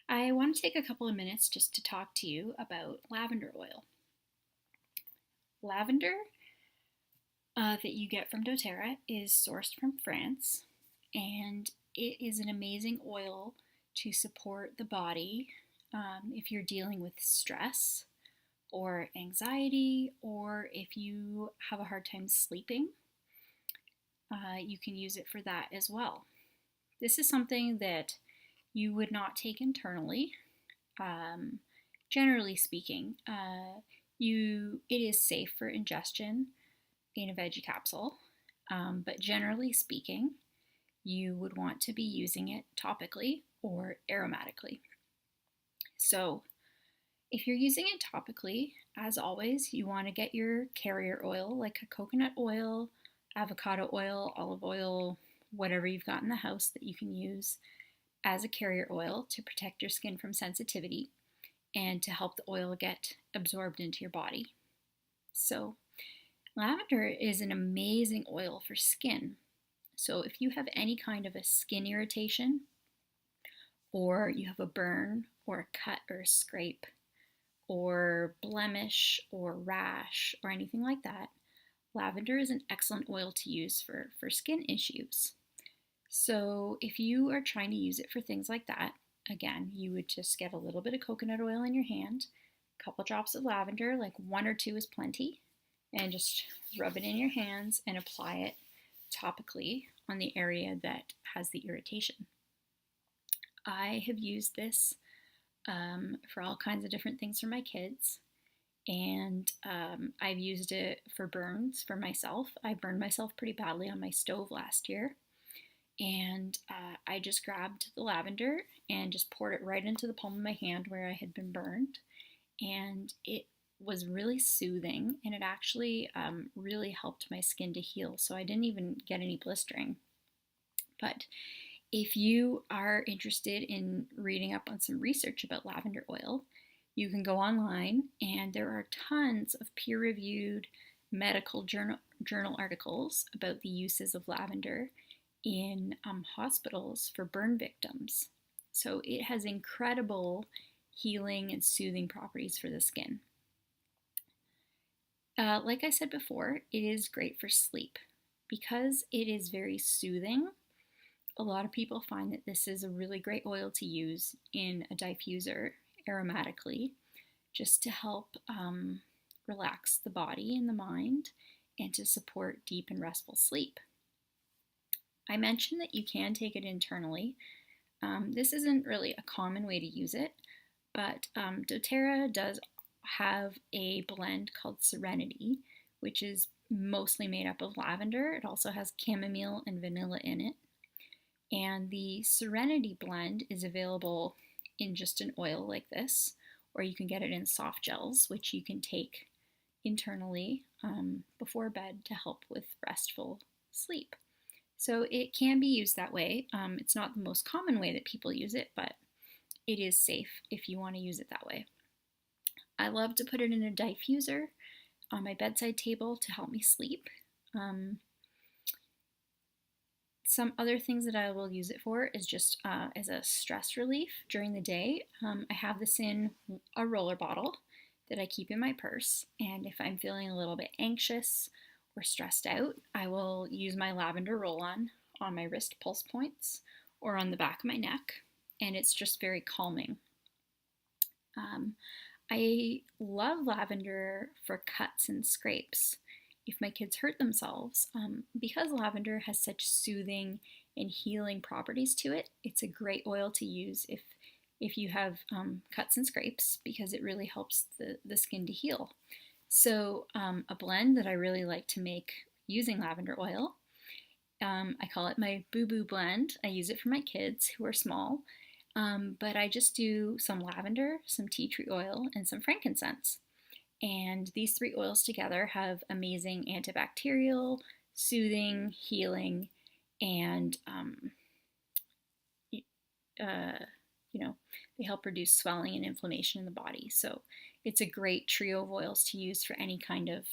I want to take a couple of minutes just to talk to you about lavender oil. Lavender that you get from doTERRA is sourced from France, and it is an amazing oil to support the body if you're dealing with stress or anxiety, or if you have a hard time sleeping. You can use it for that as well. This is something that you would not take internally. Um, Generally speaking, it is safe for ingestion in a veggie capsule, but generally speaking, you would want to be using it topically or aromatically. So, if you're using it topically, as always, you want to get your carrier oil like a coconut oil, avocado oil, olive oil, whatever you've got in the house that you can use as a carrier oil to protect your skin from sensitivity and to help the oil get absorbed into your body. So, lavender is an amazing oil for skin. So, if you have any kind of a skin irritation, or you have a burn, or a cut, or a scrape, or blemish, or rash, or anything like that, lavender is an excellent oil to use for skin issues. So, if you are trying to use it for things like that, again, you would just get a little bit of coconut oil in your hand, a couple drops of lavender, like one or two is plenty, and just rub it in your hands and apply it topically on the area that has the irritation. I have used this for all kinds of different things for my kids, and I've used it for burns for myself. I burned myself pretty badly on my stove last year, and I just grabbed the lavender and just poured it right into the palm of my hand where I had been burned, and it was really soothing, and it actually really helped my skin to heal, so I didn't even get any blistering. But if you are interested in reading up on some research about lavender oil, you can go online, and there are tons of peer-reviewed medical journal articles about the uses of lavender in hospitals for burn victims. So it has incredible healing and soothing properties for the skin. Like I said before, it is great for sleep. Because it is very soothing, a lot of people find that this is a really great oil to use in a diffuser aromatically, just to help relax the body and the mind and to support deep and restful sleep. I mentioned that you can take it internally. This isn't really a common way to use it, but doTERRA does have a blend called Serenity, which is mostly made up of lavender. It also has chamomile and vanilla in it. And the Serenity blend is available in just an oil like this, or you can get it in soft gels, which you can take internally before bed to help with restful sleep. So it can be used that way. It's not the most common way that people use it, but it is safe if you want to use it that way. I love to put it in a diffuser on my bedside table to help me sleep. Some other things that I will use it for is just as a stress relief during the day. I have this in a roller bottle that I keep in my purse, and if I'm feeling a little bit anxious or stressed out, I will use my lavender roll-on my wrist pulse points or on the back of my neck, and it's just very calming. I love lavender for cuts and scrapes. If my kids hurt themselves, because lavender has such soothing and healing properties to it, it's a great oil to use if you have cuts and scrapes, because it really helps the skin to heal. So a blend that I really like to make using lavender oil, I call it my boo-boo blend. I use it for my kids who are small, but I just do some lavender, some tea tree oil, and some frankincense. And these three oils together have amazing antibacterial, soothing, healing, and they help reduce swelling and inflammation in the body. So it's a great trio of oils to use for any kind of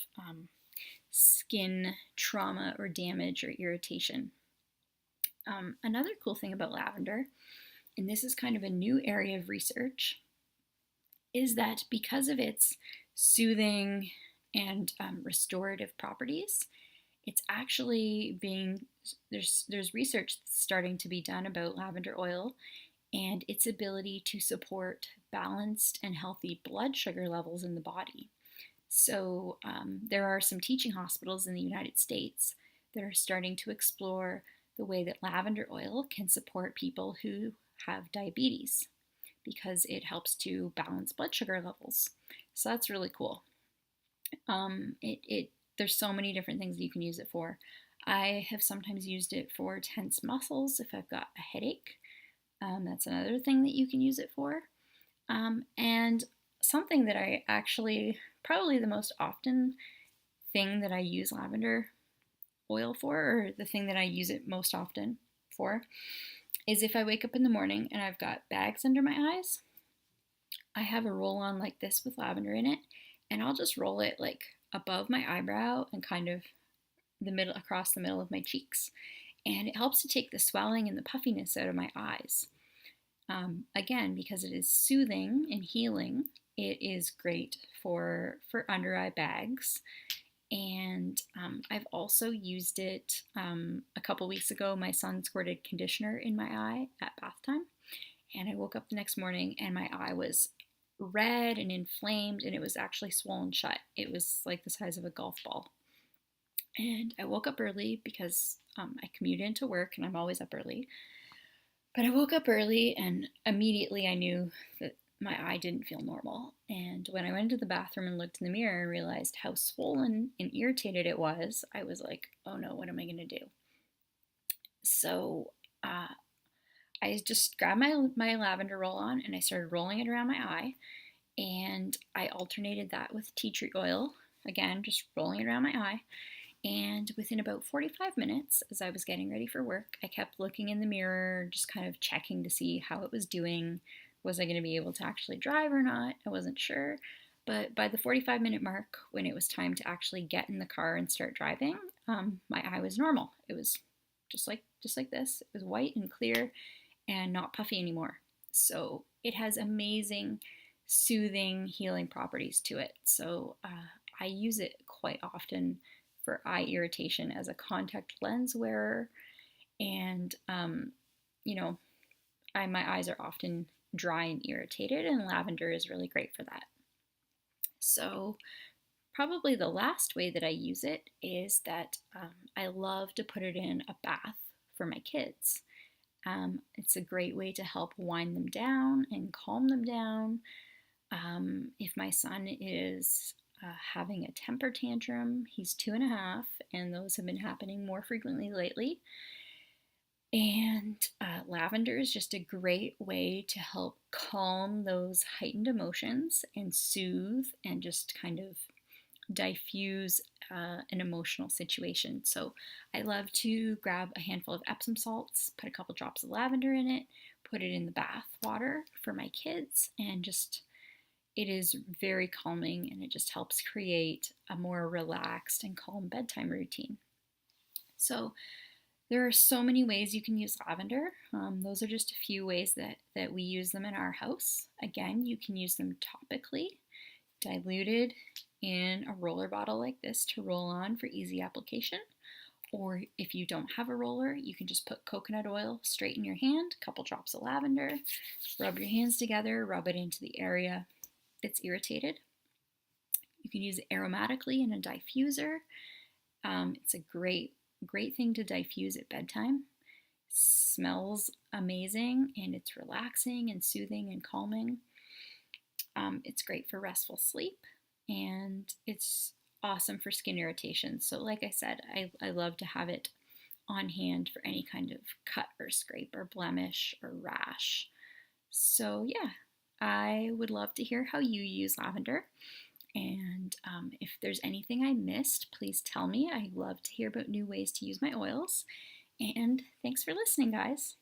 skin trauma or damage or irritation. Another cool thing about lavender and this is kind of a new area of research, is that because of its soothing and restorative properties, it's actually being there's research that's starting to be done about lavender oil and its ability to support balanced and healthy blood sugar levels in the body. So there are some teaching hospitals in the United States that are starting to explore the way that lavender oil can support people who have diabetes because it helps to balance blood sugar levels. So that's really cool. There's so many different things you can use it for. I have sometimes used it for tense muscles if I've got a headache. That's another thing that you can use it for. And something that I actually, probably the most often thing that I use lavender oil for, or the thing that I use it most often for, is if I wake up in the morning and I've got bags under my eyes, I have a roll on like this with lavender in it, and I'll just roll it like above my eyebrow and kind of the middle, across the middle of my cheeks. And it helps to take the swelling and the puffiness out of my eyes. Again, because it is soothing and healing, it is great for under eye bags. And I've also used it a couple weeks ago. My son squirted conditioner in my eye at bath time, and I woke up the next morning and my eye was red and inflamed, and it was actually swollen shut. It was like the size of a golf ball. And I woke up early because I commute into work and I'm always up early. But I woke up early and immediately I knew that my eye didn't feel normal. And when I went to the bathroom and looked in the mirror and realized how swollen and irritated it was, I was like, oh no, what am I going to do? So I just grabbed my lavender roll on and I started rolling it around my eye. And I alternated that with tea tree oil, again, just rolling it around my eye. And within about 45 minutes, as I was getting ready for work, I kept looking in the mirror, just kind of checking to see how it was doing. Was I going to be able to actually drive or not? I wasn't sure. But by the 45-minute mark, when it was time to actually get in the car and start driving, my eye was normal. It was just like this. It was white and clear and not puffy anymore. So it has amazing soothing, healing properties to it. So I use it quite often for eye irritation as a contact lens wearer. And, my eyes are often dry and irritated, and lavender is really great for that. So probably the last way that I use it is that I love to put it in a bath for my kids. It's a great way to help wind them down and calm them down. If my son is having a temper tantrum, he's 2.5, and those have been happening more frequently lately. And lavender is just a great way to help calm those heightened emotions and soothe and just kind of diffuse an emotional situation. So I love to grab a handful of Epsom salts, put a couple drops of lavender in it, put it in the bath water for my kids, and just it is very calming, and it just helps create a more relaxed and calm bedtime routine. So there are so many ways you can use lavender. Those are just a few ways that we use them in our house. Again, you can use them topically, diluted in a roller bottle like this to roll on for easy application. Or if you don't have a roller, you can just put coconut oil straight in your hand, a couple drops of lavender, rub your hands together, rub it into the area that's irritated. You can use it aromatically in a diffuser. It's a great thing to diffuse at bedtime. Smells amazing, and it's relaxing and soothing and calming. It's great for restful sleep, and it's awesome for skin irritation. So like I said, I love to have it on hand for any kind of cut or scrape or blemish or rash. So yeah, I would love to hear how you use lavender. And if there's anything I missed, please tell me. I love to hear about new ways to use my oils. And thanks for listening, guys.